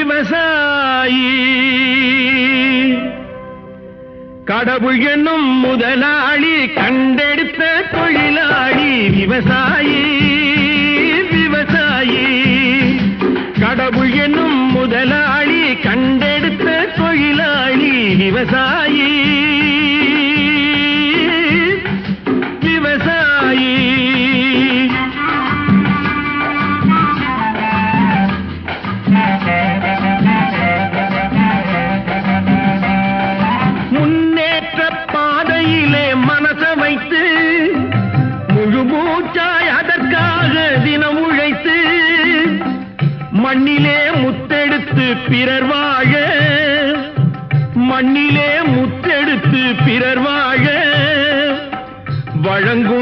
விவசாயி கடவுள் என்னும் முதலாளி கண்டெடுத்த தொழிலாளி விவசாயி விவசாயி கடவுள் என்னும் முதலாளி கண்டெடுத்த தொழிலாளி விவசாயி விவசாயி முன்னேற்ற பாதையிலே மனச வைத்து முழு மூச்சாய் அதற்காக தினம் உழைத்து மண்ணிலே முத்தெடுத்து பிறர் வாழ மண்ணிலே முத்தெடுத்து பிறர் வாழ வழங்கும்